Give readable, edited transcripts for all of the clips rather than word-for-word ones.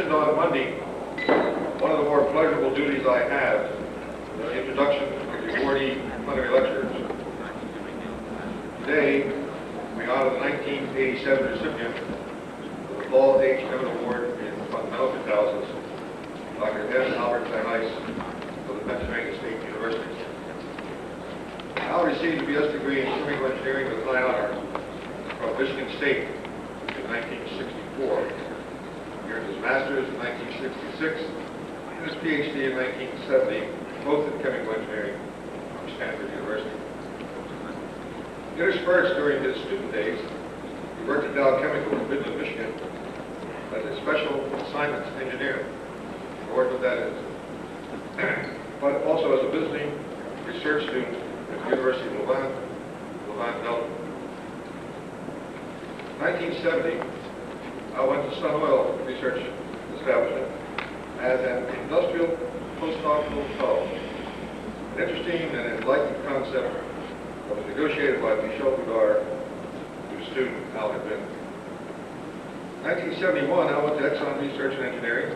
mentioned on Monday, one of the more pleasurable duties I have is the introduction of the awardee plenary lectures. Today, we honor the 1987 recipient of the Paul H. Emmett Award in Fundamental Catalysis, Dr. Vannice of the Pennsylvania State University. Al received a BS degree in chemical engineering with high honor from Michigan State in 1964. He earned his master's in 1966 and his PhD in 1970, both in chemical engineering from Stanford University. Interspersed during his student days, he worked at Dow Chemical in Midland, Michigan as a special assignments engineer. Lord, what that is. But also as a visiting research student at the University of Louvain, Belgium. 1970, I went to Sun Oil Research Establishment as an industrial postdoctoral fellow. An interesting and enlightening concept that was negotiated by Michel Boudard, whose student Al had been. 1971, I went to Exxon Research and Engineering,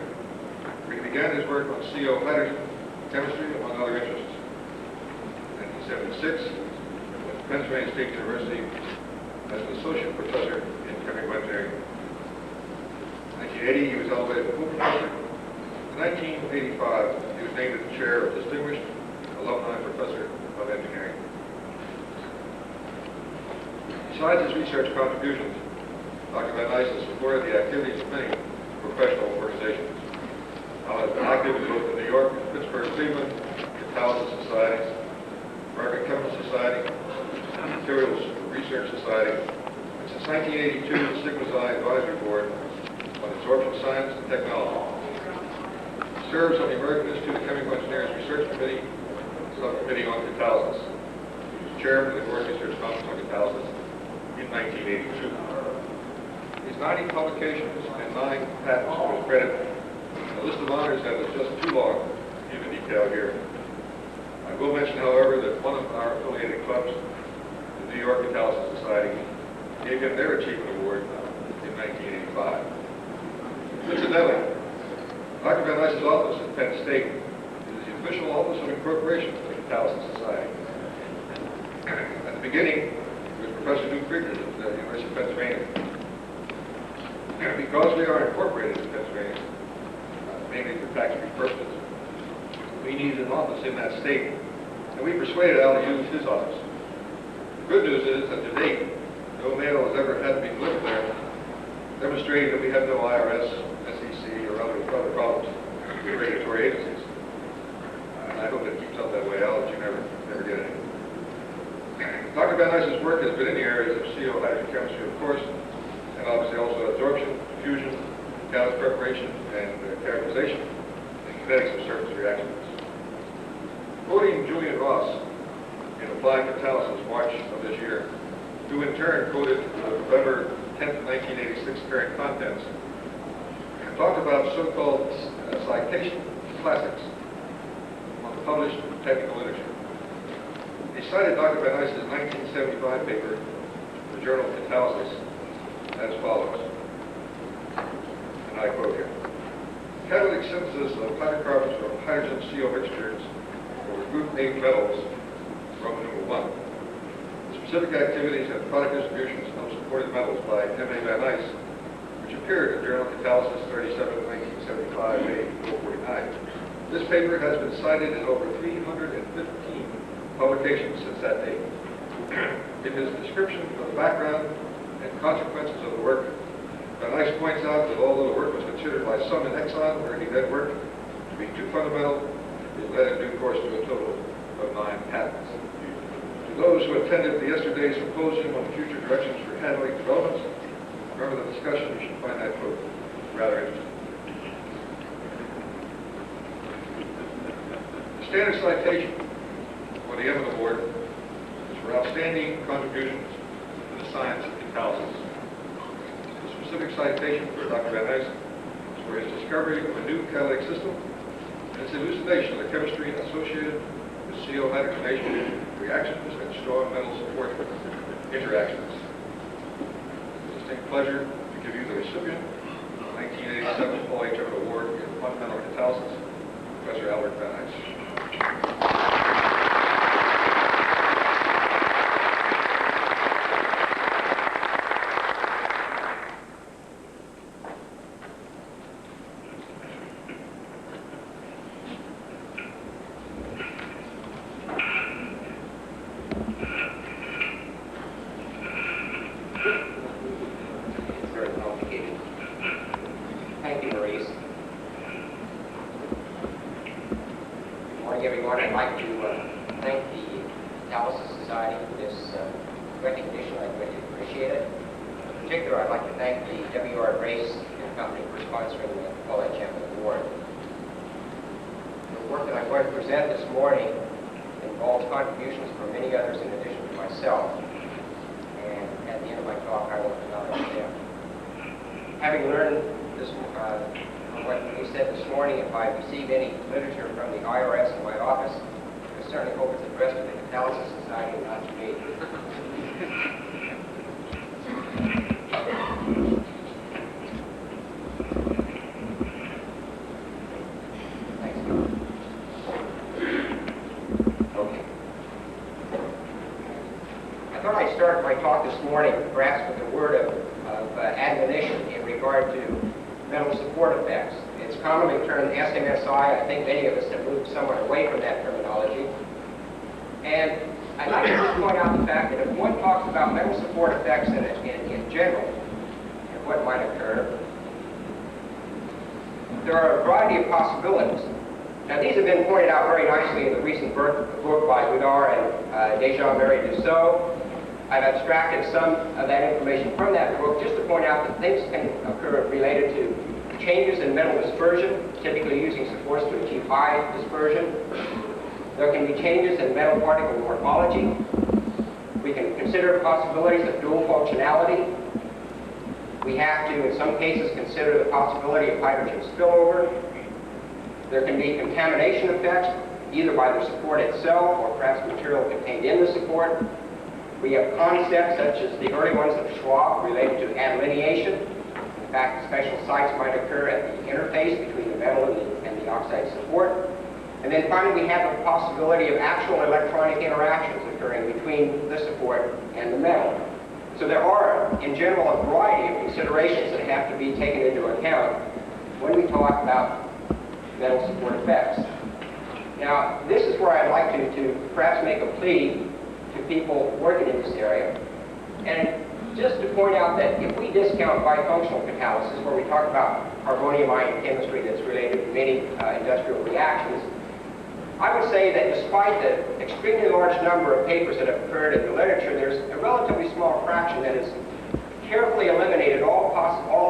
where he began his work on CO hydrogen chemistry, among other interests. 1976, went to Pennsylvania State University as an associate professor in chemical engineering. 1980, he was elevated to full professor. In 1985, he was named as the chair of Distinguished Alumni Professor of Engineering. Besides his research contributions, Dr. Vannice has supported the activities of many professional organizations. Al has been active in both the New York and Pittsburgh, Cleveland, Catalysis Societies, American Chemical Society, Materials Research Society, and since 1982, the Sigma's Eye Advisory Board on Absorption Science and Technology. He serves on the American Institute of Chemical Engineers Research Committee, Subcommittee on Catalysis. He was chairman of the Board Research Conference on Catalysis in 1982. His 90 publications and 9 patents to his credit. The list of honors that is just too long to give in detail here. I will mention, however, that one of our affiliated clubs, the New York Catalysis Society, gave him their Achievement Award in 1985. Incidentally, Dr. Vannice's office at Penn State is the official office of incorporation of the Catalysis Society. At the beginning, it was Professor Duke Krieger at the University of Pennsylvania. Because we are incorporated in Pennsylvania, mainly for tax-free purposes, we needed an office in that state, and we persuaded Al to use his office. The good news is that to date, no mail has ever had to be delivered there, demonstrating that we have no IRS, SEC, or other problems with regulatory agencies. And I hope it keeps up that way, Al, that you never get any. Dr. Vannice's work has been in the areas of CO hydrogen chemistry, of course, and obviously also absorption, fusion, catalyst preparation, and characterization, and kinetics of surface reactions. Quoting Julian Ross in Applied Catalysis, March of this year, who in turn quoted the November 10th, 1986 current contents, and talked about so-called citation classics on the published technical literature. He cited Dr. Vannice's 1975 paper in the Journal of Catalysis as follows, and I quote here: catalytic synthesis of hydrocarbons from hydrogen CO mixtures over group A metals, Roman numeral 1. The specific activities and product distributions of supported metals by M.A. Vannice, which appeared in Journal of Catalysis 37, 1975, page 449. This paper has been cited in over 315 publications since that date. In his description of the background and consequences of the work, Vannice points out that although the work was considered by some in Exxon, where he then worked, to be too fundamental, it led in due course to a total of 9 patents. To those who attended yesterday's symposium on future directions for handling developments, remember the discussion, you should find that quote rather interesting. The standard citation for the Emmett Award is for outstanding contributions to the science of catalysis. The specific citation for Dr. Vannice is for his discovery of a new catalytic system and its elucidation of the chemistry associated with CO hydrogenation reactions and strong metal support interactions. It's a distinct pleasure to give you the recipient of the 1987 Paul H. Emmett Award in Fundamental Catalysis, Professor Albert Vannice. Everyone, I'd like to thank the Catalysis Society for this recognition. I really appreciate it. In particular, I'd like to thank the W.R. Grace and Company for sponsoring the Paul H. Emmett Award. The work that I'm going to present this morning involves contributions from many others in addition to myself. And at the end of my talk, I will acknowledge them. Having learned this from what you said this morning, if I receive any literature from the IRS in my office, I certainly hope it's addressed to the Catalysis Society and not to me. Thanks. Okay. I thought I'd start my talk this morning perhaps with a word of admonition in regard to mental support effects. It's commonly termed SMSI. I think many of us have moved somewhat away from that terminology. And I'd like to just point out the fact that if one talks about mental support effects in general, and what might occur, there are a variety of possibilities. Now, these have been pointed out very nicely in the recent book by Goudard and Dejean-Marie Dussault. I've abstracted some of that information from that book just to point out that things can occur related to changes in mental dispersion, typically using supports to achieve high dispersion. There can be changes in mental particle morphology. We can consider possibilities of dual functionality. We have to, in some cases, consider the possibility of hydrogen spillover. There can be contamination effects, either by the support itself or perhaps material contained in the support. We have concepts such as the early ones of Schwab related to adlineation. In fact, special sites might occur at the interface between the metal and the oxide support. And then finally, we have the possibility of actual electronic interactions occurring between the support and the metal. So there are, in general, a variety of considerations that have to be taken into account when we talk about metal support effects. Now, this is where I'd like to perhaps make a plea to people working in this area. And just to point out that if we discount bifunctional catalysis, where we talk about carbonium ion chemistry that's related to many industrial reactions, I would say that despite the extremely large number of papers that have occurred in the literature, there's a relatively small fraction that has carefully eliminated all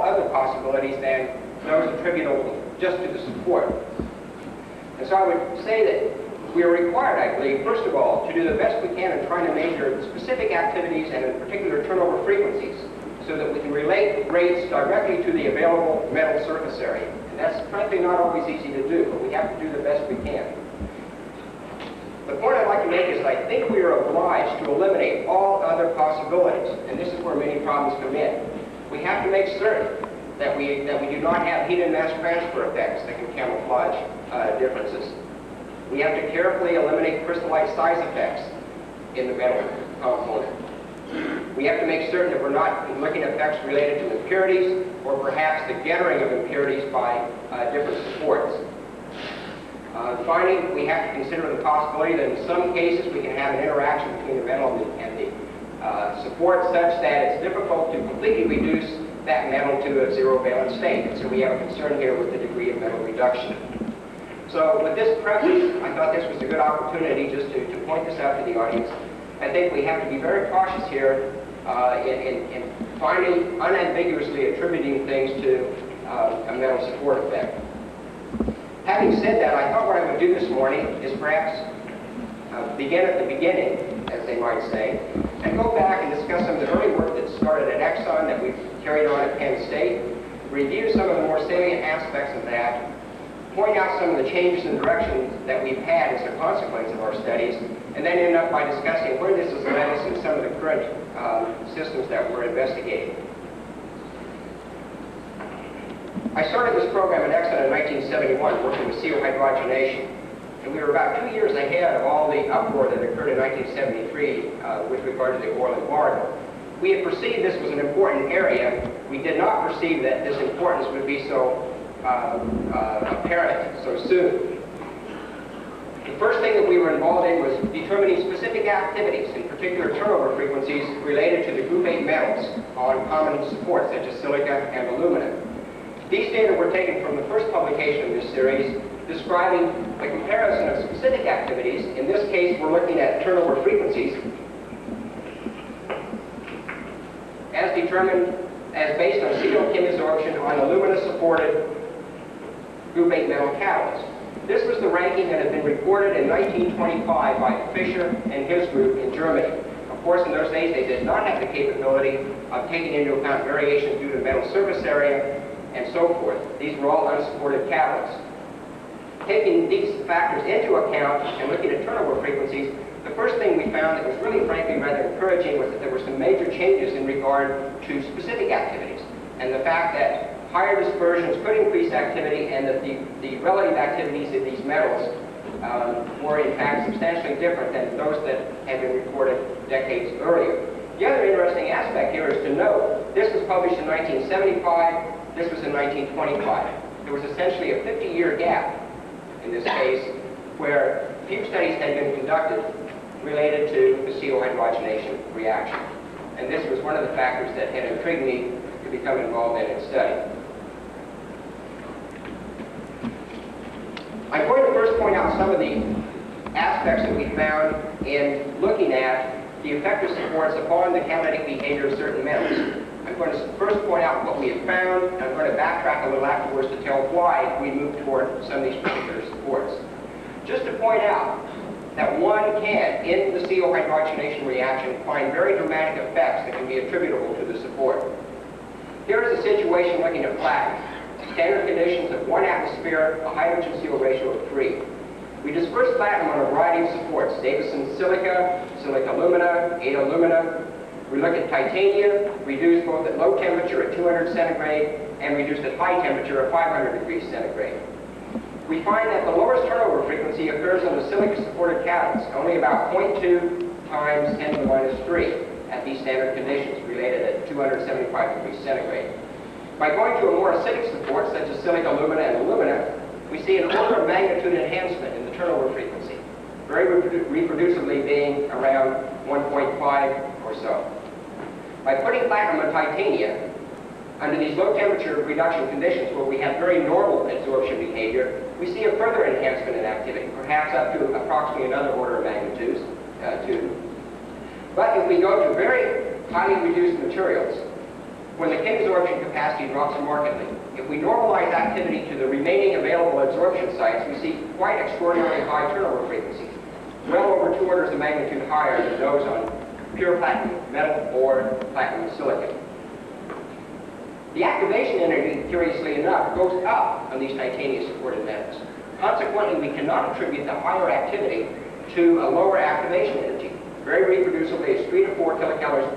other possibilities than those attributable just to the support. And so I would say that we are required, I believe, first of all, to do the best we can in trying to measure specific activities and in particular turnover frequencies so that we can relate rates directly to the available metal surface area. And that's frankly not always easy to do, but we have to do the best we can. The point I'd like to make is that I think we are obliged to eliminate all other possibilities, and this is where many problems come in. We have to make certain that we do not have heat and mass transfer effects that can camouflage differences. We have to carefully eliminate crystallite size effects in the metal component. We have to make certain that we're not looking at effects related to impurities or perhaps the gettering of impurities by different supports. Finally, we have to consider the possibility that in some cases we can have an interaction between the metal and the support such that it's difficult to completely reduce that metal to a zero valence state. And so we have a concern here with the degree of metal reduction. So with this preface, I thought this was a good opportunity just to point this out to the audience. I think we have to be very cautious here in finally unambiguously attributing things to a metal support effect. Having said that, I thought what I would do this morning is perhaps begin at the beginning, as they might say, and go back and discuss some of the early work that started at Exxon that we've carried on at Penn State, review some of the more salient aspects of that, point out some of the changes in direction that we've had as a consequence of our studies, and then end up by discussing where this has led us in some of the current systems that we're investigating. I started this program at Exeter in 1971, working with CO hydrogenation. And we were about 2 years ahead of all the uproar that occurred in 1973 with regard to the oil embargo. We had perceived this was an important area. We did not perceive that this importance would be so apparent so soon. The first thing that we were involved in was determining specific activities, in particular turnover frequencies related to the group 8 metals on common supports such as silica and aluminum. These data were taken from the first publication of this series, describing the comparison of specific activities. In this case, we're looking at turnover frequencies as determined as based on CO chem absorption on alumina-supported group 8 metal catalyst. This was the ranking that had been reported in 1925 by Fischer and his group in Germany. Of course, in those days, they did not have the capability of taking into account variations due to metal surface area and so forth. These were all unsupported catalysts. Taking these factors into account and looking at turnover frequencies, the first thing we found that was really, frankly, rather encouraging was that there were some major changes in regard to specific activities, and the fact that higher dispersions could increase activity and that the relative activities of these metals were, in fact, substantially different than those that had been reported decades earlier. The other interesting aspect here is to note this was published in 1975, this was in 1925. There was essentially a 50-year gap in this case, where few studies had been conducted related to the CO hydrogenation reaction. And this was one of the factors that had intrigued me to become involved in its study. I'm going to first point out some of the aspects that we found in looking at the effective supports upon the catalytic behavior of certain metals. I'm going to first point out what we have found, and I'm going to backtrack a little afterwards to tell why we move toward some of these particular supports. Just to point out that one can, in the CO hydrogenation reaction, find very dramatic effects that can be attributable to the support. Here is a situation looking at platinum. Standard conditions of 1 atmosphere, a hydrogen-CO ratio of 3. We disperse platinum on a variety of supports: Davison silica, silica alumina, 8 alumina. We look at titanium, reduced both at low temperature at 200 centigrade and reduced at high temperature at 500 degrees centigrade. We find that the lowest turnover frequency occurs on the silica-supported catalysts, only about 0.2 times 10 to the minus 3 at these standard conditions, related at 275 degrees centigrade. By going to a more acidic support, such as silica alumina and alumina, we see an order of magnitude enhancement in the turnover frequency, very reproducibly being around 1.5 or so. By putting platinum and titanium under these low temperature reduction conditions where we have very normal absorption behavior, we see a further enhancement in activity, perhaps up to approximately another order of magnitude. But if we go to very highly reduced materials, when the chem absorption capacity drops markedly, if we normalize activity to the remaining available absorption sites, we see quite extraordinarily high turnover frequencies, well over 2 orders of magnitude higher than those on pure platinum metal or platinum silicate. The activation energy, curiously enough, goes up on these titanium-supported metals. Consequently, we cannot attribute the higher activity to a lower activation energy. Very reproducibly, it's 3 to 4 kilocalories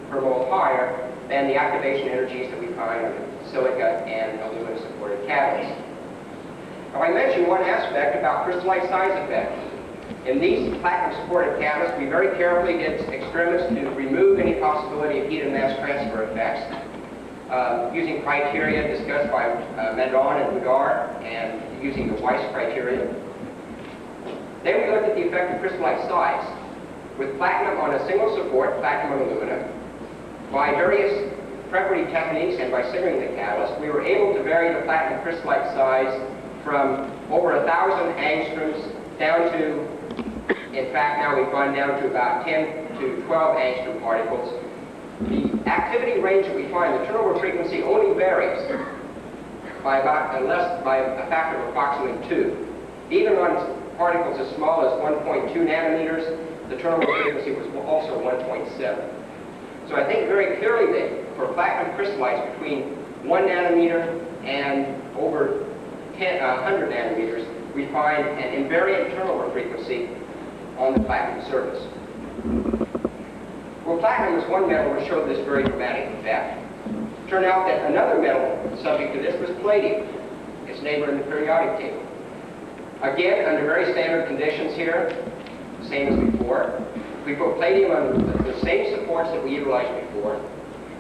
per mole higher than the activation energies that we find in silica and alumina-supported catalysts. Now, I mentioned one aspect about crystallite size effect. In these platinum-supported catalysts, we very carefully did experiments to remove any possibility of heat and mass transfer effects, using criteria discussed by Madron and Boudard, and using the Weiss criteria. Then we looked at the effect of crystallite size. With platinum on a single support, platinum and alumina, by various preparative techniques and by simmering the catalyst, we were able to vary the platinum crystallite size from over 1,000 angstroms down to, in fact, now we've gone down to about 10 to 12 angstrom particles. The activity range that we find, the turnover frequency, only varies by by a factor of approximately 2. Even on particles as small as 1.2 nanometers, the turnover frequency was also 1.7. So I think very clearly that for platinum crystallites between 1 nanometer and over 100 nanometers, we find an invariant turnover frequency on the platinum surface. Well, platinum is one metal which showed this very dramatic effect. Turned out that another metal subject to this was palladium, its neighbor in the periodic table. Again, under very standard conditions here, same as before. We put palladium on the same supports that we utilized before.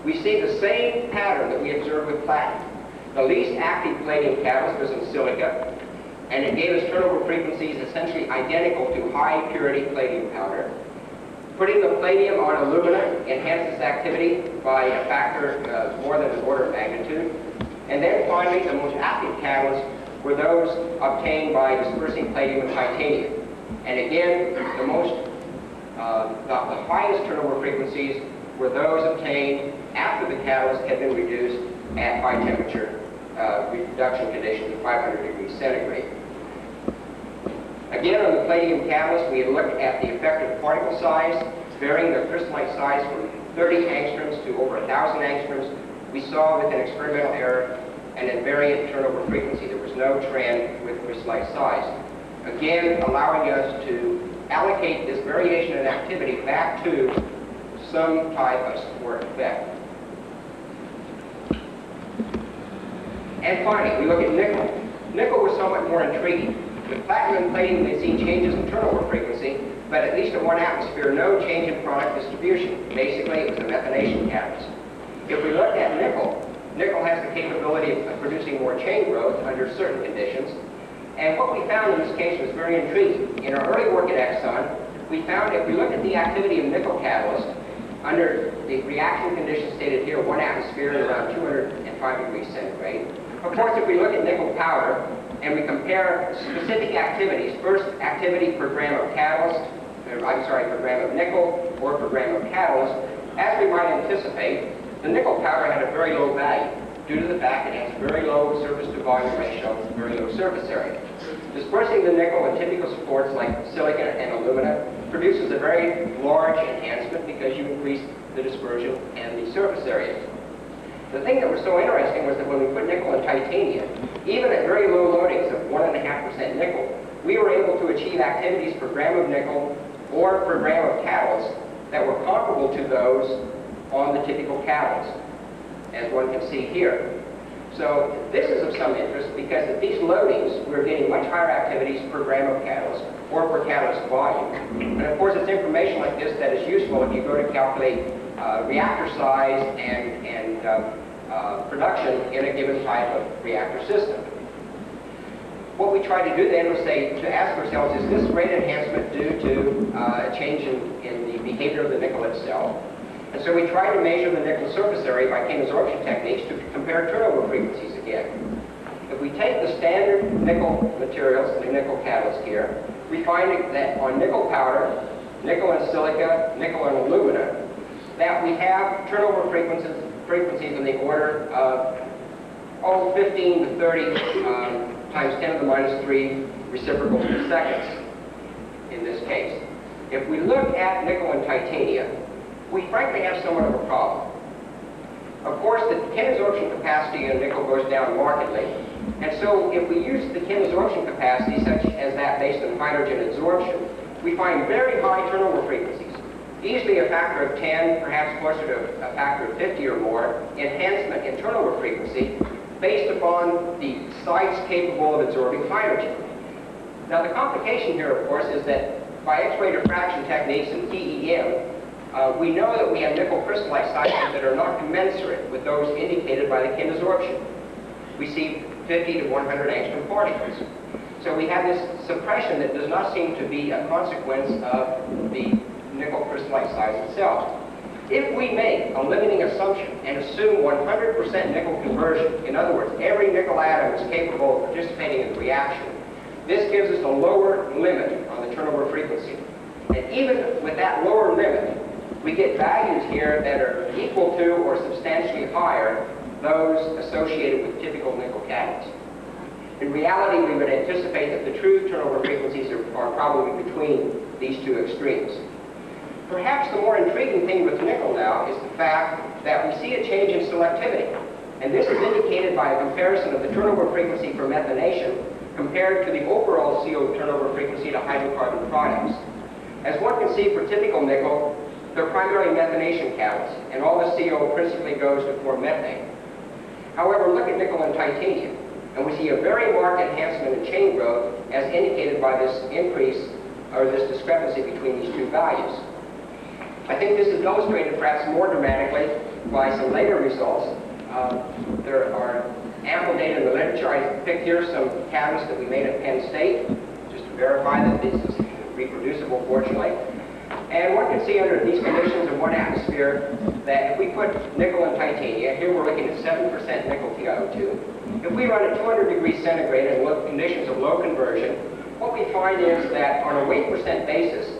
We see the same pattern that we observed with platinum. The least active palladium catalyst was in silica, and it gave us turnover frequencies essentially identical to high purity palladium powder. Putting the palladium on alumina enhanced its activity by a factor more than an order of magnitude. And then finally, the most active catalysts were those obtained by dispersing palladium and titanium. And again, the highest turnover frequencies were those obtained after the catalyst had been reduced at high temperature reduction conditions of 500 degrees centigrade. Again, on the palladium catalyst, we had looked at the effective particle size, varying the crystallite size from 30 angstroms to over 1,000 angstroms. We saw with an experimental error and invariant turnover frequency. There was no trend with crystallite size. Again, allowing us to allocate this variation in activity back to some type of support effect. And finally, we look at nickel. Nickel was somewhat more intriguing. With platinum and palladium, we've seen changes in turnover frequency, but at least in one atmosphere, no change in product distribution. Basically, it was a methanation catalyst. If we look at nickel, nickel has the capability of producing more chain growth under certain conditions. And what we found in this case was very intriguing. In our early work at Exxon, we found if we look at the activity of nickel catalyst under the reaction conditions stated here, 1 atmosphere at around 205 degrees centigrade. Of course, if we look at nickel powder and we compare specific activities, first activity per gram of catalyst, per gram of nickel or per gram of catalyst, as we might anticipate, the nickel powder had a very low value due to the fact it has very low surface to volume ratio, very low surface area. Dispersing the nickel in typical supports like silicon and alumina produces a very large enhancement because you increase the dispersion and the surface area. The thing that was so interesting was that when we put nickel in titanium, even at very low loadings of 1.5% nickel, we were able to achieve activities per gram of nickel or per gram of catalyst that were comparable to those on the typical catalyst, as one can see here. So this is of some interest because at these loadings, we're getting much higher activities per gram of catalyst or per catalyst volume. And of course, it's information like this that is useful if you go to calculate reactor size and production in a given type of reactor system. What we tried to do then was to ask ourselves, is this rate enhancement due to a change in the behavior of the nickel itself? And so we tried to measure the nickel surface area by cane absorption techniques to compare turnover frequencies again. If we take the standard nickel materials and the nickel catalyst here, we find that on nickel powder, nickel and silica, nickel and alumina, that we have turnover frequencies in the order of 15 to 30 times 10 to the minus 3 reciprocals per seconds in this case. If we look at nickel and titanium, we frankly have somewhat of a problem. Of course, the cane absorption capacity in nickel goes down markedly, and so if we use the cane absorption capacity such as that based on hydrogen absorption, we find very high turnover frequencies, easily a factor of 10, perhaps closer to a factor of 50 or more, enhancement in turnover frequency based upon the sites capable of absorbing hydrogen. Now the complication here, of course, is that by X-ray diffraction techniques and TEM, we know that we have nickel crystallite sizes that are not commensurate with those indicated by the cane absorption. We see 50 to 100 angstrom particles. So we have this suppression that does not seem to be a consequence of the nickel crystallite size itself. If we make a limiting assumption and assume 100% nickel conversion, in other words, every nickel atom is capable of participating in the reaction, this gives us a lower limit on the turnover frequency. And even with that lower limit, we get values here that are equal to or substantially higher those associated with typical nickel catalysts. In reality, we would anticipate that the true turnover frequencies are probably between these two extremes. Perhaps the more intriguing thing with nickel now is the fact that we see a change in selectivity. And this is indicated by a comparison of the turnover frequency for methanation compared to the overall CO turnover frequency to hydrocarbon products. As one can see for typical nickel, They're primarily methanation catalysts, and all the CO principally goes to form methane. However, look at nickel and titanium, and we see a very marked enhancement in chain growth as indicated by this increase, or this discrepancy between these two values. I think this is illustrated perhaps more dramatically by some later results. There are ample data in the literature. I picked here some catalysts that we made at Penn State, just to verify that this is reproducible, fortunately. And one can see under these conditions in 1 atmosphere that if we put nickel and titanium, here we're looking at 7% nickel TiO2. If we run at 200 degrees centigrade and look at conditions of low conversion, what we find is that on a weight percent basis,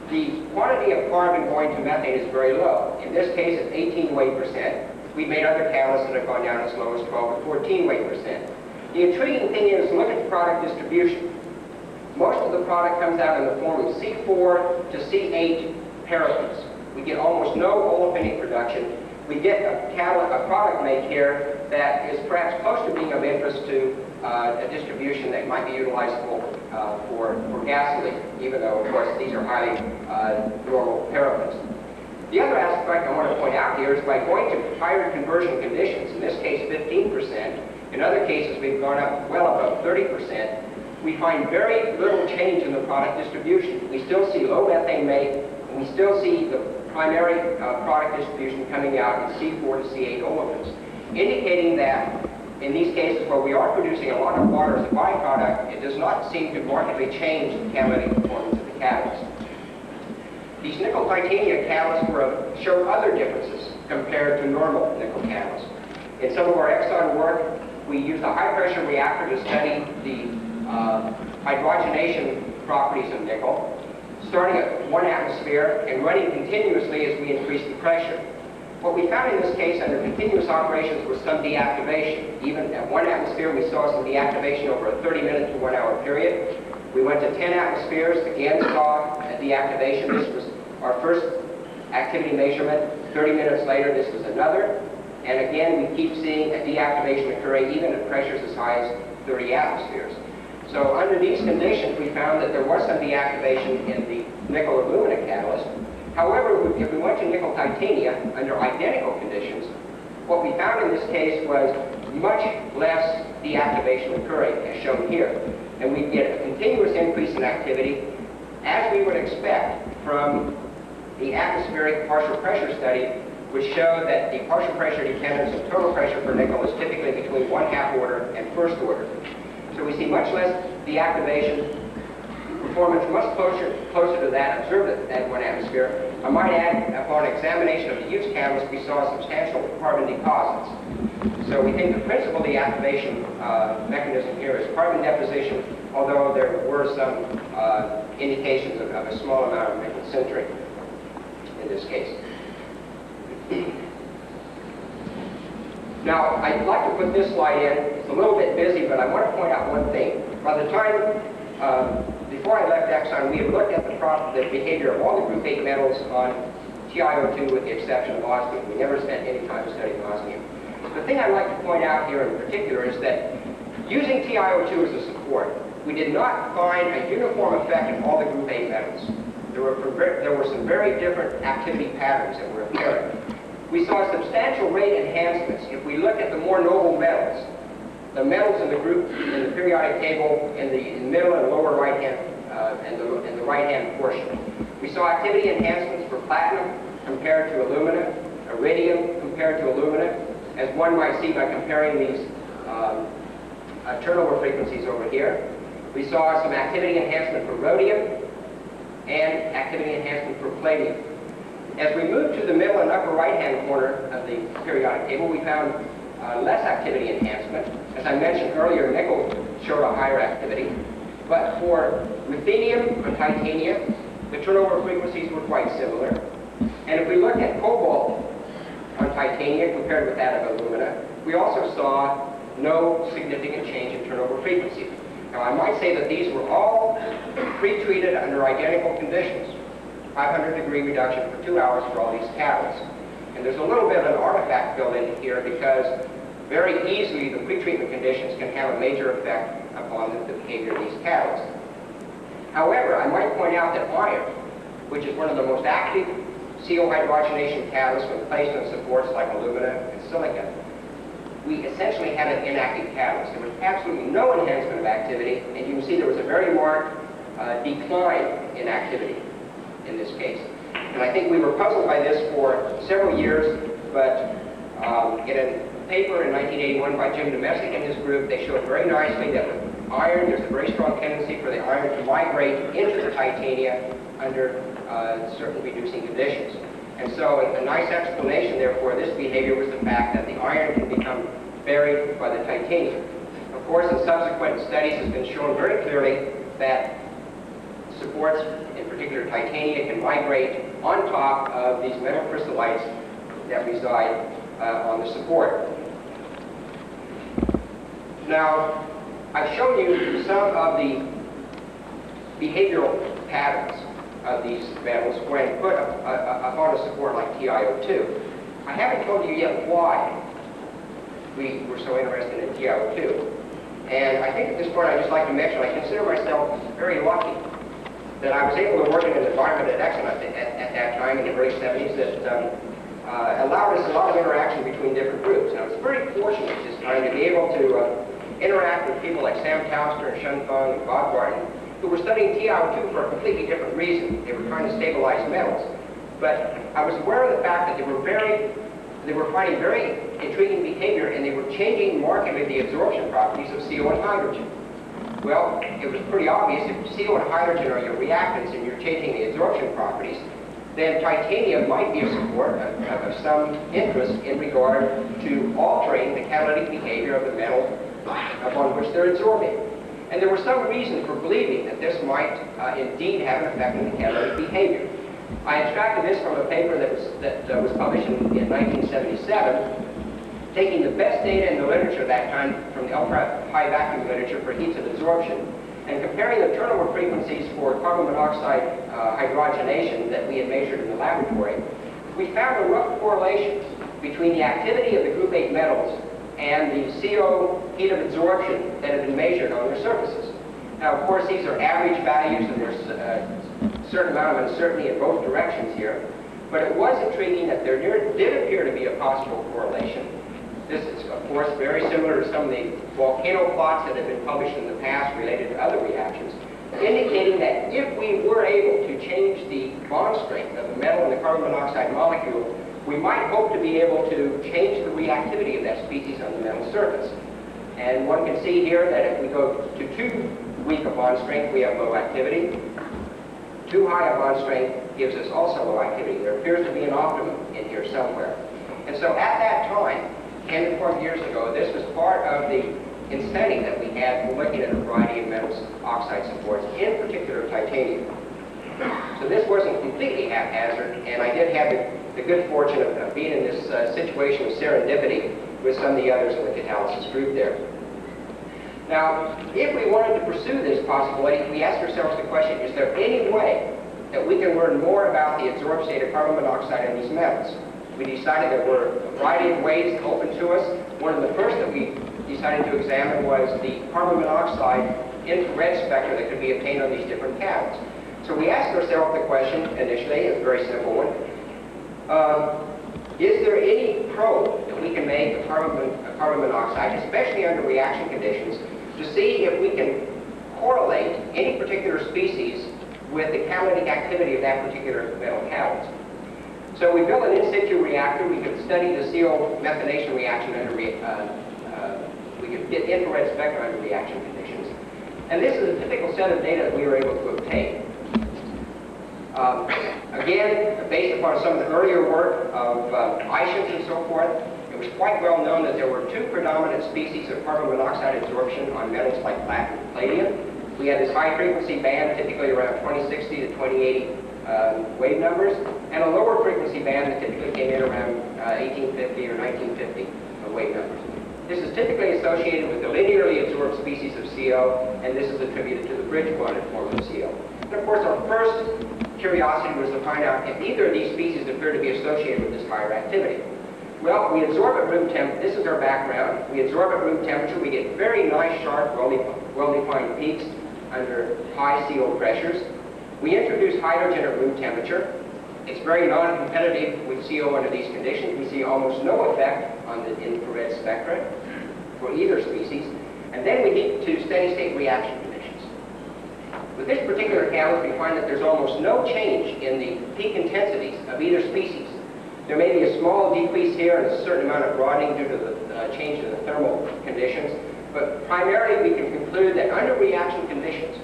the quantity of carbon going to methane is very low. In this case, it's 18 weight percent. We've made other catalysts that have gone down as low as 12 or 14 weight percent. The intriguing thing is, look at the product distribution. Most of the product comes out in the form of C4 to C8 paraffins. We get almost no olefinic production. We get a product made here that is perhaps close to being of interest to a distribution that might be utilizable for gasoline, even though, of course, these are highly normal paraffins. The other aspect I want to point out here is by going to higher conversion conditions, in this case 15%, in other cases we've gone up well above 30%, we find very little change in the product distribution. We still see low methane made, and we still see the primary product distribution coming out in C4 to C8 olefins, indicating that in these cases where we are producing a lot of water as a byproduct, it does not seem to markedly change the catalytic performance of the catalyst. These nickel-titanium catalysts show other differences compared to normal nickel catalysts. In some of our Exxon work, we used a high-pressure reactor to study the hydrogenation properties of nickel, starting at 1 atmosphere and running continuously as we increase the pressure. What we found in this case under continuous operations was some deactivation. Even at 1 atmosphere, we saw some deactivation over a 30-minute to 1 hour period. We went to 10 atmospheres, again saw a deactivation. This was our first activity measurement. 30 minutes later, this was another. And again, we keep seeing a deactivation occurring even at pressures as high as 30 atmospheres. So under these conditions, we found that there was some deactivation in the nickel alumina catalyst. However, if we went to nickel titanium under identical conditions, what we found in this case was much less deactivation occurring, as shown here. And we get a continuous increase in activity, as we would expect from the atmospheric partial pressure study, which showed that the partial pressure dependence of total pressure for nickel is typically between 1/2 order and 1st order. So we see much less deactivation, performance much closer to that observed at 1 atmosphere. I might add, upon examination of the used catalyst, we saw substantial carbon deposits. So we think the principal deactivation mechanism here is carbon deposition, although there were some indications of a small amount of nickel sintering in this case. Now, I'd like to put this slide in. It's a little bit busy, but I want to point out one thing. By the time, before I left Exxon, we had looked at the behavior of all the group 8 metals on TiO2 with the exception of osmium. We never spent any time studying osmium. The thing I'd like to point out here in particular is that using TiO2 as a support, we did not find a uniform effect in all the group 8 metals. There were some very different activity patterns that were apparent. We saw substantial rate enhancements if we look at the more noble metals. The metals in the group in the periodic table in the middle and lower right hand and the right hand portion. We saw activity enhancements for platinum compared to alumina, iridium compared to alumina, as one might see by comparing these turnover frequencies over here. We saw some activity enhancement for rhodium and activity enhancement for palladium. As we moved to the middle and upper right-hand corner of the periodic table, we found less activity enhancement. As I mentioned earlier, nickel showed a higher activity. But for ruthenium and titanium, the turnover frequencies were quite similar. And if we look at cobalt on titanium compared with that of alumina, we also saw no significant change in turnover frequency. Now, I might say that these were all pre-treated under identical conditions. 500-degree reduction for 2 hours for all these catalysts. And there's a little bit of an artifact built in here because very easily the pretreatment conditions can have a major effect upon the behavior of these catalysts. However, I might point out that iron, which is one of the most active CO hydrogenation catalyst when placed on supports like alumina and silica, we essentially had an inactive catalyst. There was absolutely no enhancement of activity, and you can see there was a very marked decline in activity in this case. And I think we were puzzled by this for several years, but in a paper in 1981 by Jim Domestic and his group, they showed very nicely that with iron, there's a very strong tendency for the iron to migrate into the titania under certain reducing conditions. And so a nice explanation, therefore, of this behavior was the fact that the iron can become buried by the titanium. Of course, in subsequent studies, it's been shown very clearly that supports, in particular titania, can migrate on top of these metal crystallites that reside on the support. Now, I've shown you some of the behavioral patterns of these metals when put upon a support like TiO2. I haven't told you yet why we were so interested in TiO2. And I think at this point I'd just like to mention I consider myself very lucky that I was able to work in an environment at Exxon at that time in the early 70s that allowed us a lot of interaction between different groups. And I was very fortunate at this time to be able to interact with people like Sam Towster and Shun Feng and Bob Barton, who were studying TiO2 for a completely different reason. They were trying to stabilize metals. But I was aware of the fact that they were finding very intriguing behavior, and they were changing markedly the absorption properties of CO and hydrogen. Well, it was pretty obvious if CO and hydrogen are your reactants and you're changing the absorption properties, then titanium might be a support of some interest in regard to altering the catalytic behavior of the metal upon which they're absorbing. And there was some reason for believing that this might indeed have an effect on the catalytic behavior. I extracted this from a paper that was published in 1977, taking the best data in the literature at that time from the ultra-high vacuum literature for heats of absorption, and comparing the turnover frequencies for carbon monoxide hydrogenation that we had measured in the laboratory. We found a rough correlation between the activity of the group 8 metals and the CO heat of absorption that had been measured on their surfaces. Now, of course, these are average values, and there's a certain amount of uncertainty in both directions here, but it was intriguing that there did appear to be a possible correlation. This is, of course, very similar to some of the volcano plots that have been published in the past related to other reactions, indicating that if we were able to change the bond strength of the metal and the carbon monoxide molecule, we might hope to be able to change the reactivity of that species on the metal surface. And one can see here that if we go to too weak a bond strength, we have low activity. Too high a bond strength gives us also low activity. There appears to be an optimum in here somewhere. And so at that time, 10 to 12 years ago, this was part of the incentive that we had for looking at a variety of metals oxide supports, in particular titanium. So this wasn't completely haphazard, and I did have the good fortune of being in this situation of serendipity with some of the others in the catalysis group there. Now, if we wanted to pursue this possibility, we asked ourselves the question, is there any way that we can learn more about the adsorbed state of carbon monoxide in these metals? We decided there were a variety of ways open to us. One of the first that we decided to examine was the carbon monoxide infrared spectra that could be obtained on these different catalysts. So we asked ourselves the question initially, a very simple one, is there any probe that we can make of carbon monoxide, especially under reaction conditions, to see if we can correlate any particular species with the catalytic activity of that particular metal catalyst? So we built an in situ reactor. We could study the CO methanation reaction under we could get infrared spectra under reaction conditions. And this is a typical set of data that we were able to obtain. Again, based upon some of the earlier work of Ishams and so forth, it was quite well known that there were two predominant species of carbon monoxide absorption on metals like platinum and palladium. We had this high frequency band, typically around 2060 to 2080 wave numbers, and a lower frequency band that typically came in around 1850 or 1950 wave numbers. This is typically associated with the linearly absorbed species of CO, and this is attributed to the bridge-bonded form of CO. And of course, our first curiosity was to find out if either of these species appear to be associated with this higher activity. Well, we absorb at room temperature. This is our background. We absorb at room temperature. We get very nice, sharp, well-defined peaks under high CO pressures. We introduce hydrogen at room temperature. It's very non-competitive with CO under these conditions. We see almost no effect on the infrared spectra for either species. And then we heat to steady-state reaction conditions. With this particular catalyst, we find that there's almost no change in the peak intensities of either species. There may be a small decrease here and a certain amount of broadening due to the change in the thermal conditions, but primarily we can conclude that under reaction conditions,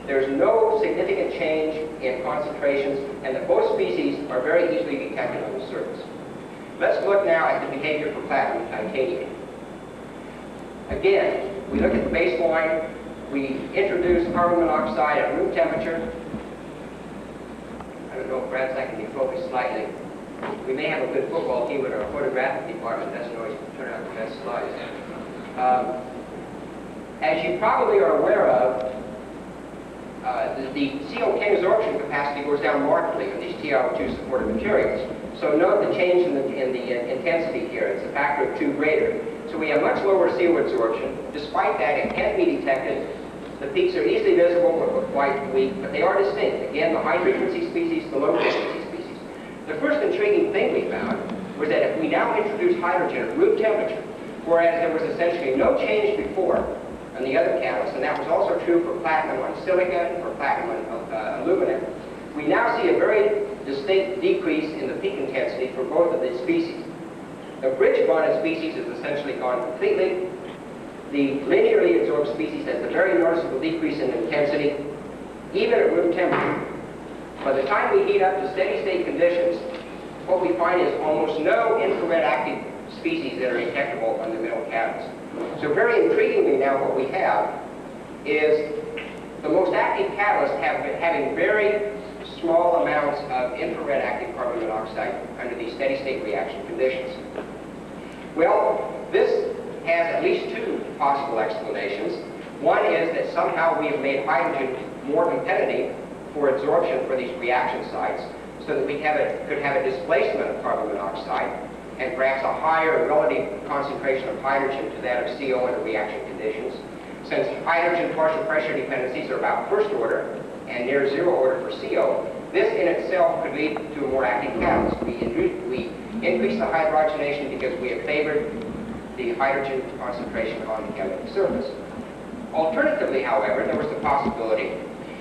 there's no significant change in concentrations, and that both species are very easily detected on the surface. Let's look now at the behavior for platinum titanium. Again, we look at the baseline, we introduce carbon monoxide at room temperature. I don't know if perhaps that can be focused slightly. We may have a good football team in our photographic department. It doesn't always turn out the best slides. As you probably are aware of, the CO2 absorption capacity goes down markedly on these TiO2 supported materials. So note the change in the intensity here. It's a factor of 2 greater. So we have much lower CO absorption. Despite that, it can be detected. The peaks are easily visible but quite weak, but they are distinct. Again, the high frequency species, the low frequency species. The first intriguing thing we found was that if we now introduce hydrogen at room temperature, whereas there was essentially no change before on the other catalysts, and that was also true for platinum on silica and for platinum on aluminum, we now see a very distinct decrease in the peak intensity for both of these species. The bridge bonded species is essentially gone completely. The linearly absorbed species has a very noticeable decrease in intensity, even at room temperature. By the time we heat up to steady-state conditions, what we find is almost no infrared active species that are detectable on the middle catalyst. So very intriguingly now what we have is the most active catalysts having very small amounts of infrared active carbon monoxide under these steady-state reaction conditions. Well, this has at least 2 possible explanations. One is that somehow we have made hydrogen more competitive for absorption for these reaction sites, so that we could have a displacement of carbon monoxide and perhaps a higher relative concentration of hydrogen to that of CO under reaction conditions. Since hydrogen partial pressure dependencies are about first order and near 0 order for CO, this in itself could lead to a more active catalyst. We increase the hydrogenation because we have favored the hydrogen concentration on the chemical surface. Alternatively, however, there was the possibility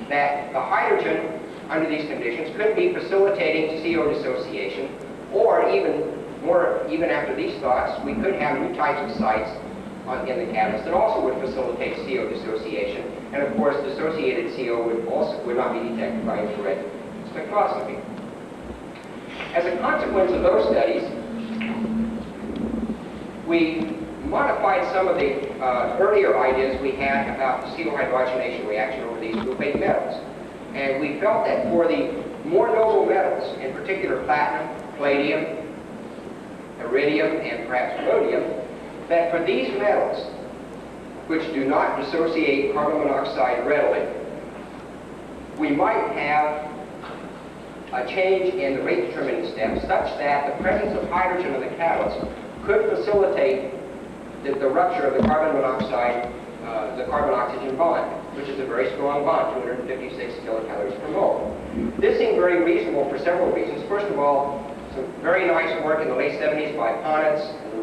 that the hydrogen under these conditions could be facilitating CO dissociation, or even after these thoughts, we could have new types of sites in the catalyst that also would facilitate CO dissociation, and of course dissociated CO would not be detected by infrared spectroscopy. As a consequence of those studies, we modified some of the earlier ideas we had about the CO hydrogenation reaction over these group-8 metals. And we felt that for the more noble metals, in particular platinum, palladium, iridium, and perhaps rhodium, that for these metals, which do not dissociate carbon monoxide readily, we might have a change in the rate determining step such that the presence of hydrogen in the catalyst could facilitate the rupture of the carbon monoxide, the carbon-oxygen bond, which is a very strong bond, 256 kilocalories per mole. This seemed very reasonable for several reasons. First of all, some very nice work in the late 70s by Vannice and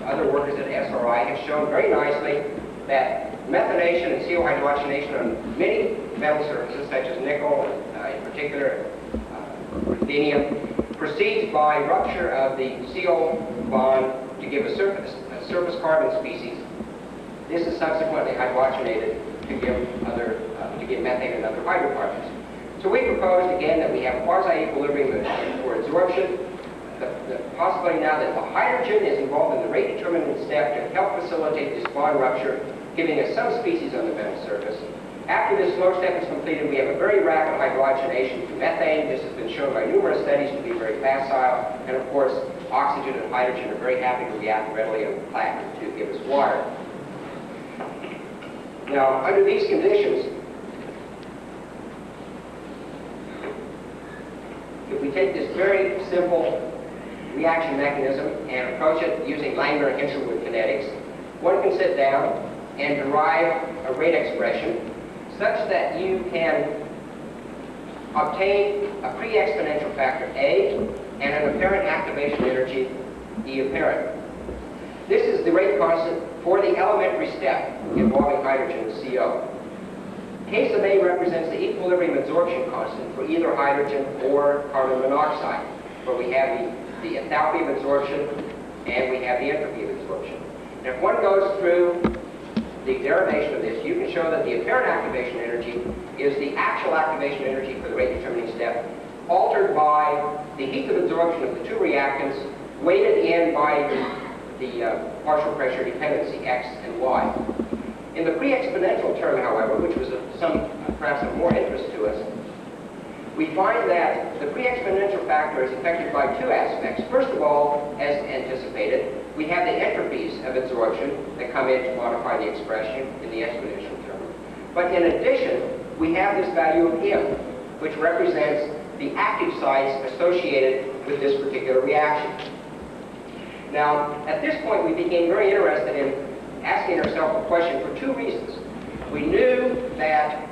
other workers at SRI have shown very nicely that methanation and CO hydrogenation on many metal surfaces, such as nickel, in particular ruthenium, proceeds by rupture of the CO bond to give a surface carbon species. This is subsequently hydrogenated to give methane and other hydrocarbons. So we proposed again that we have quasi-equilibrium for absorption. The possibility now that the hydrogen is involved in the rate determinant step to help facilitate this bond rupture, giving us some species on the metal surface. After this slow step is completed, we have a very rapid hydrogenation to methane. This has been shown by numerous studies to be very facile. And of course, oxygen and hydrogen are very happy to react readily on platinum to give us water. Now, under these conditions, if we take this very simple reaction mechanism and approach it using Langmuir and Hinshelwood kinetics, one can sit down and derive a rate expression such that you can obtain a pre-exponential factor A and an apparent activation energy E apparent. This is the rate constant for the elementary step involving hydrogen and CO. Case of A represents the equilibrium absorption constant for either hydrogen or carbon monoxide, where we have the enthalpy of absorption and we have the entropy of absorption. And if one goes through the derivation of this, you can show that the apparent activation energy is the actual activation energy for the rate determining step, altered by the heat of absorption of the two reactants, weighted in by the partial pressure dependency, X and Y. In the pre-exponential term, however, which was perhaps of more interest to us, we find that the pre-exponential factor is affected by two aspects. First of all, as anticipated, we have the entropies of absorption that come in to modify the expression in the exponential term. But in addition, we have this value of M, which represents the active sites associated with this particular reaction. Now, at this point, we became very interested in asking ourselves a question for two reasons. We knew that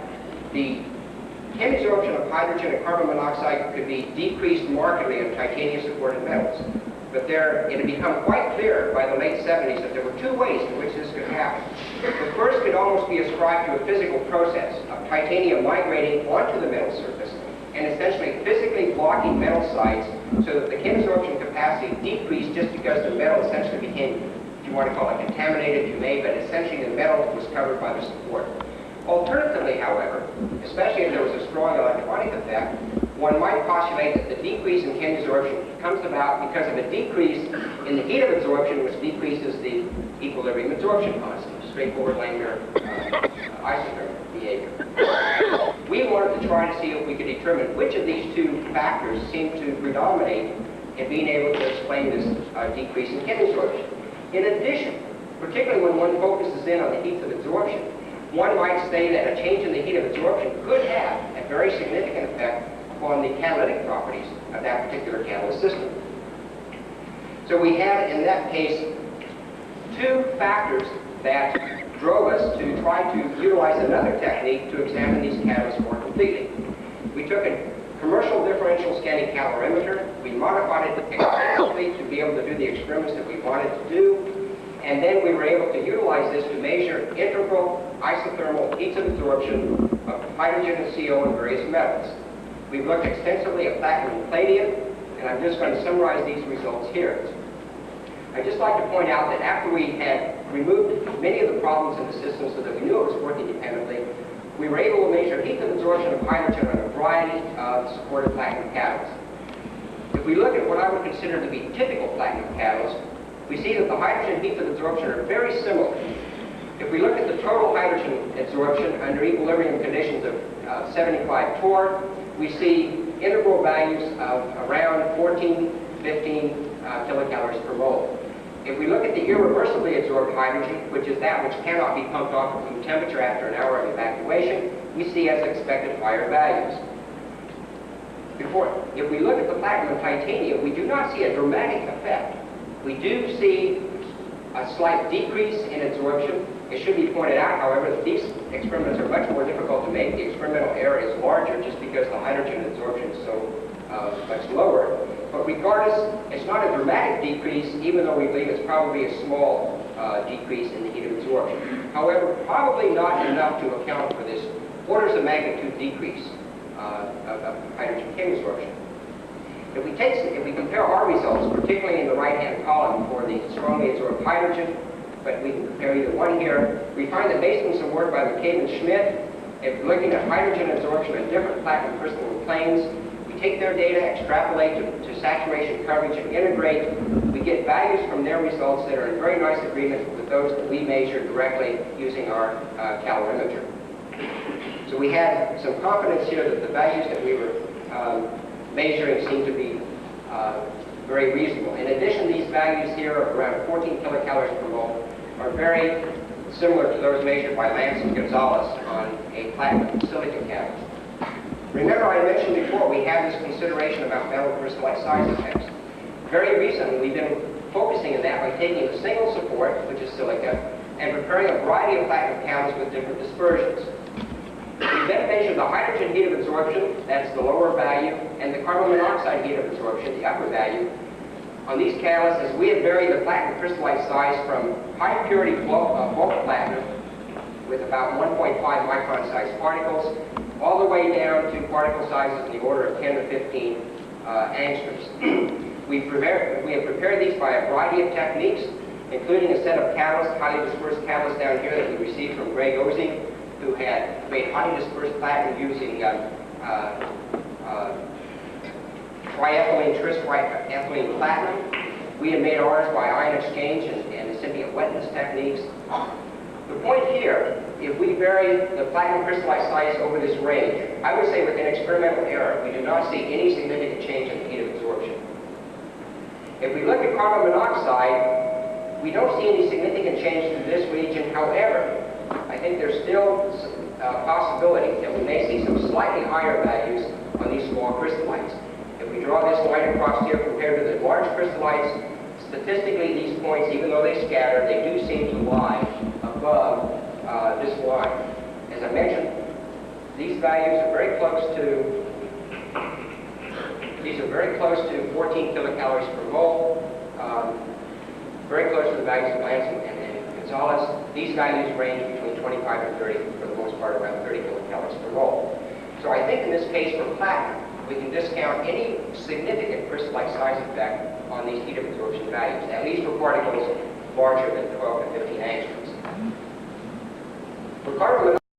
the absorption of hydrogen and carbon monoxide could be decreased markedly in titanium-supported metals. But it had become quite clear by the late 70s that there were two ways in which this could happen. The first could almost be ascribed to a physical process of titanium migrating onto the metal surface and essentially physically blocking metal sites so that the absorption capacity decreased just because the metal essentially became, if you want to call it contaminated, you may, but essentially the metal was covered by the support. Alternatively, however, especially if there was a strong electronic effect, one might postulate that the decrease in absorption comes about because of a decrease in the heat of absorption, which decreases the equilibrium absorption constant, straightforward linear isothermal behavior. We wanted to try to see if we could determine which of these two factors seem to predominate in being able to explain this decrease in absorption. In addition, particularly when one focuses in on the heat of absorption, one might say that a change in the heat of absorption could have a very significant effect upon the catalytic properties of that particular catalyst system. So we had, in that case, two factors that drove us to try to utilize another technique to examine these catalysts more completely. We took a commercial differential scanning calorimeter, we modified it extensively to be able to do the experiments that we wanted to do, and then we were able to utilize this to measure integral isothermal heats of absorption of hydrogen and CO in various metals. We've looked extensively at platinum and palladium, and I'm just going to summarize these results here. I'd just like to point out that after we had removed many of the problems in the system so that we knew it was working dependently, we were able to measure heat of absorption of hydrogen on a variety of supported platinum catalysts. If we look at what I would consider to be typical platinum catalysts, we see that the hydrogen heats of absorption are very similar. If we look at the total hydrogen absorption under equilibrium conditions of 75 torr, we see integral values of around 14, 15 kilocalories per mole. If we look at the irreversibly absorbed hydrogen, which is that which cannot be pumped off at room temperature after an hour of evacuation, we see as expected higher values. If we look at the platinum and titanium, we do not see a dramatic effect. We do see a slight decrease in absorption. It should be pointed out, however, that these experiments are much more difficult to make. The experimental area is larger just because the hydrogen absorption is so much lower. But regardless, it's not a dramatic decrease, even though we believe it's probably a small decrease in the heat of absorption. However, probably not enough to account for this orders of magnitude decrease of hydrogen absorption. If we compare our results, particularly in the right-hand column for the strongly absorbed hydrogen, but we can compare either one here, we find that based on some work by McCabe and Schmidt, if looking at hydrogen absorption at different platinum crystalline planes, we take their data, extrapolate to saturation coverage, and integrate, we get values from their results that are in very nice agreement with those that we measure directly using our calorimeter. So we had some confidence here that the values that we were measuring seem to be very reasonable. In addition, these values here of around 14 kilocalories per mole are very similar to those measured by Lance and Gonzalez on a platinum silicon catalyst. Remember, I mentioned before we had this consideration about metal crystallite size effects. Very recently, we've been focusing on that by taking a single support, which is silica, and preparing a variety of platinum catalysts with different dispersions. We then measure the hydrogen heat of absorption, that's the lower value, and the carbon monoxide heat of absorption, the upper value. On these catalysts, we have varied the platinum crystallite size from high purity bulk platinum with about 1.5 micron sized particles, all the way down to particle sizes in the order of 10 to 15 angstroms. We have prepared these by a variety of techniques, including a set of catalysts, highly dispersed catalysts down here that we received from Greg Ozing, who had made highly dispersed platinum using triethylene triethylene platinum. We have made ours by ion exchange and incipient wetness techniques. The point here, if we vary the platinum crystallite size over this range, I would say with an experimental error, we do not see any significant change in the heat of absorption. If we look at carbon monoxide, we don't see any significant change in this region. However, I think there's still a possibility that we may see some slightly higher values on these small crystallites. If we draw this line across here compared to the large crystallites, statistically these points, even though they scatter, they do seem to lie above this line. As I mentioned, these values are very close to 14 kilocalories per mole, very close to the values of Lance and Gonzalez. These values range between 25 and 30, for the most part around 30 kilocalories per mole. So I think in this case for platinum, we can discount any significant crystallite size effect on these heat of absorption values, at least for particles larger than 12 to 15 angstroms. For carbon